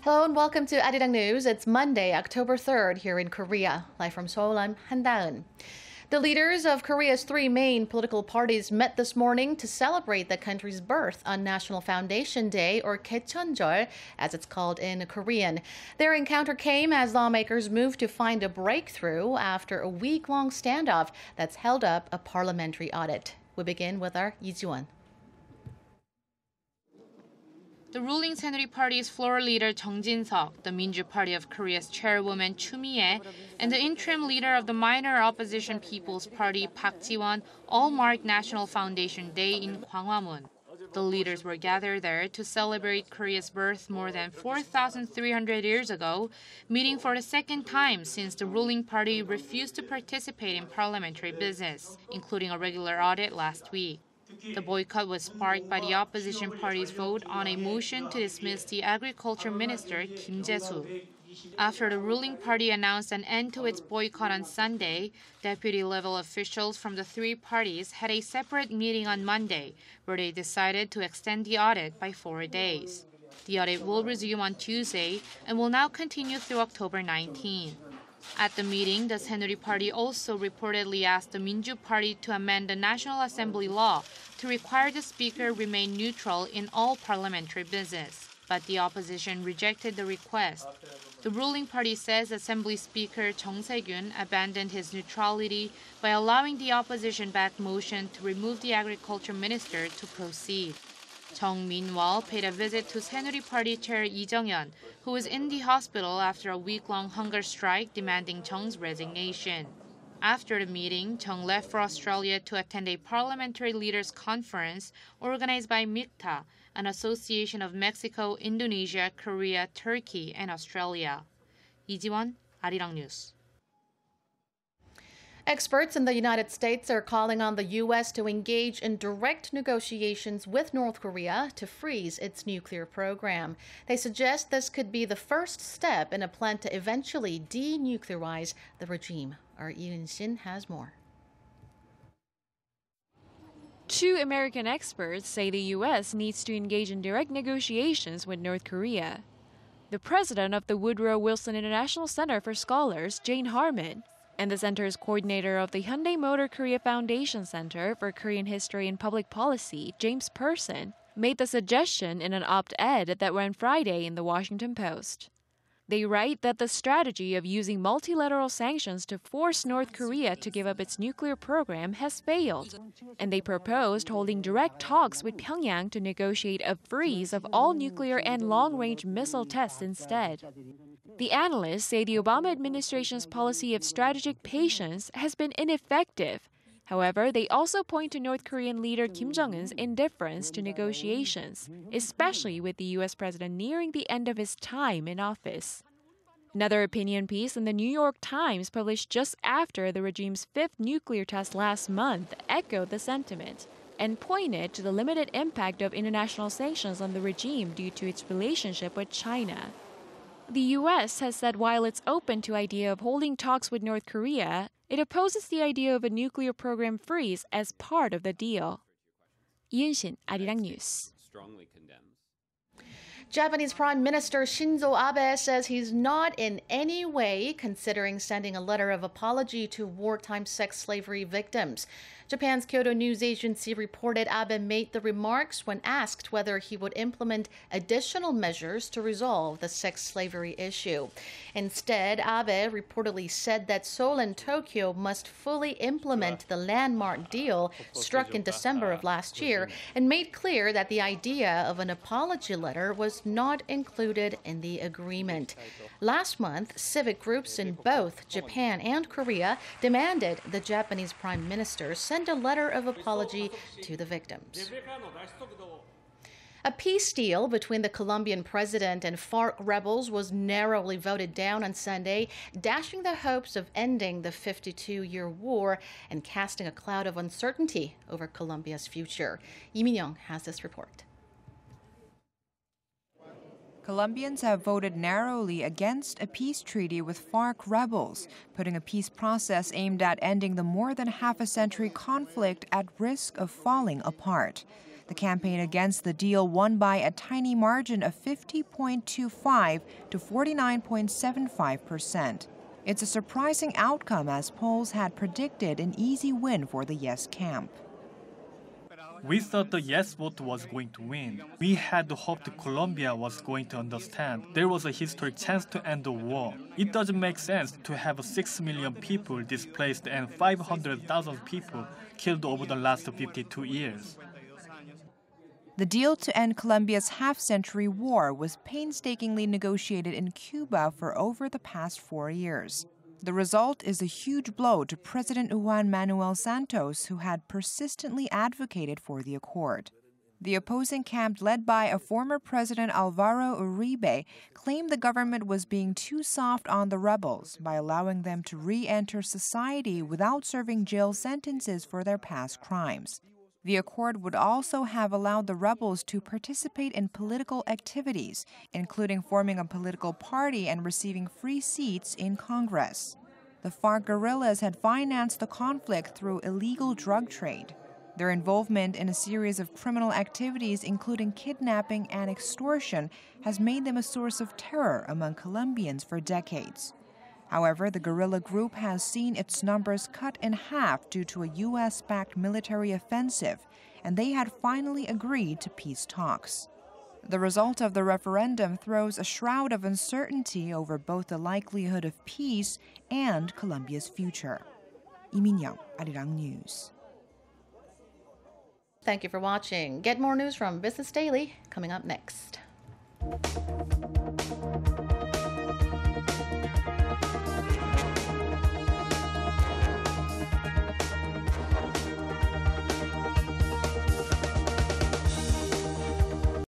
Hello and welcome to Arirang News. It's Monday, October 3rd here in Korea. Live from Seoul, I'm Han Daeun. The leaders of Korea's three main political parties met this morning to celebrate the country's birth on National Foundation Day, or Gaecheonjeol, as it's called in Korean. Their encounter came as lawmakers moved to find a breakthrough after a week-long standoff that's held up a parliamentary audit. We begin with our Lee Ji-won. The ruling Saenuri Party's floor leader Chung Jin-seok, the Minju Party of Korea's chairwoman Chu Mi-ae, and the interim leader of the minor opposition People's Party Park Ji-won all marked National Foundation Day in Gwanghwamun. The leaders were gathered there to celebrate Korea's birth more than 4,300 years ago, meeting for the second time since the ruling party refused to participate in parliamentary business, including a regular audit last week. The boycott was sparked by the opposition party's vote on a motion to dismiss the agriculture minister, Kim Jae-soo. After the ruling party announced an end to its boycott on Sunday, deputy-level officials from the three parties had a separate meeting on Monday, where they decided to extend the audit by 4 days. The audit will resume on Tuesday and will now continue through October 19. At the meeting, the Saenuri Party also reportedly asked the Minju Party to amend the National Assembly law to require the speaker remain neutral in all parliamentary business. But the opposition rejected the request. The ruling party says Assembly Speaker Chung Se-kyun abandoned his neutrality by allowing the opposition-backed motion to remove the agriculture minister to proceed. Chung, meanwhile, paid a visit to Saenuri Party chair Lee Jung-yeon, who was in the hospital after a week-long hunger strike demanding Chung's resignation. After the meeting, Chung left for Australia to attend a parliamentary leaders' conference organized by MICTA, an association of Mexico, Indonesia, Korea, Turkey, and Australia. Lee Ji-won, Arirang News. Experts in the United States are calling on the U.S. to engage in direct negotiations with North Korea to freeze its nuclear program. They suggest this could be the first step in a plan to eventually denuclearize the regime. Our Yoon Shin has more. Two American experts say the U.S. needs to engage in direct negotiations with North Korea. The president of the Woodrow Wilson International Center for Scholars, Jane Harmon, and the center's coordinator of the Hyundai Motor Korea Foundation Center for Korean History and Public Policy, James Person, made the suggestion in an op-ed that ran Friday in the Washington Post. They write that the strategy of using multilateral sanctions to force North Korea to give up its nuclear program has failed, and they proposed holding direct talks with Pyongyang to negotiate a freeze of all nuclear and long-range missile tests instead. The analysts say the Obama administration's policy of strategic patience has been ineffective. However, they also point to North Korean leader Kim Jong-un's indifference to negotiations, especially with the U.S. president nearing the end of his time in office. Another opinion piece in the New York Times published just after the regime's fifth nuclear test last month echoed the sentiment and pointed to the limited impact of international sanctions on the regime due to its relationship with China. The U.S. has said while it's open to the idea of holding talks with North Korea, it opposes the idea of a nuclear program freeze as part of the deal. Yoon Shin, Arirang News. Japanese Prime Minister Shinzo Abe says he's not in any way considering sending a letter of apology to wartime sex slavery victims. Japan's Kyodo News Agency reported Abe made the remarks when asked whether he would implement additional measures to resolve the sex slavery issue. Instead, Abe reportedly said that Seoul and Tokyo must fully implement the landmark deal struck in December of last year and made clear that the idea of an apology letter was not included in the agreement. Last month, civic groups in both Japan and Korea demanded the Japanese Prime Minister send a letter of apology to the victims. A peace deal between the Colombian president and FARC rebels was narrowly voted down on Sunday, dashing the hopes of ending the 52-year war and casting a cloud of uncertainty over Colombia's future. Lee Min-young has this report. Colombians have voted narrowly against a peace treaty with FARC rebels, putting a peace process aimed at ending the more than half-a-century conflict at risk of falling apart. The campaign against the deal won by a tiny margin of 50.25 to 49.75%. It's a surprising outcome as polls had predicted an easy win for the yes camp. We thought the yes vote was going to win. We had hoped Colombia was going to understand there was a historic chance to end the war. It doesn't make sense to have 6 million people displaced and 500,000 people killed over the last 52 years. The deal to end Colombia's half-century war was painstakingly negotiated in Cuba for over the past 4 years. The result is a huge blow to President Juan Manuel Santos, who had persistently advocated for the accord. The opposing camp, led by a former President Alvaro Uribe, claimed the government was being too soft on the rebels by allowing them to re-enter society without serving jail sentences for their past crimes. The accord would also have allowed the rebels to participate in political activities, including forming a political party and receiving free seats in Congress. The FARC guerrillas had financed the conflict through illegal drug trade. Their involvement in a series of criminal activities, including kidnapping and extortion, has made them a source of terror among Colombians for decades. However, the guerrilla group has seen its numbers cut in half due to a U.S.-backed military offensive, and they had finally agreed to peace talks. The result of the referendum throws a shroud of uncertainty over both the likelihood of peace and Colombia's future. Lee Min-young, Arirang News. Thank you for watching. Get more news from Business Daily coming up next.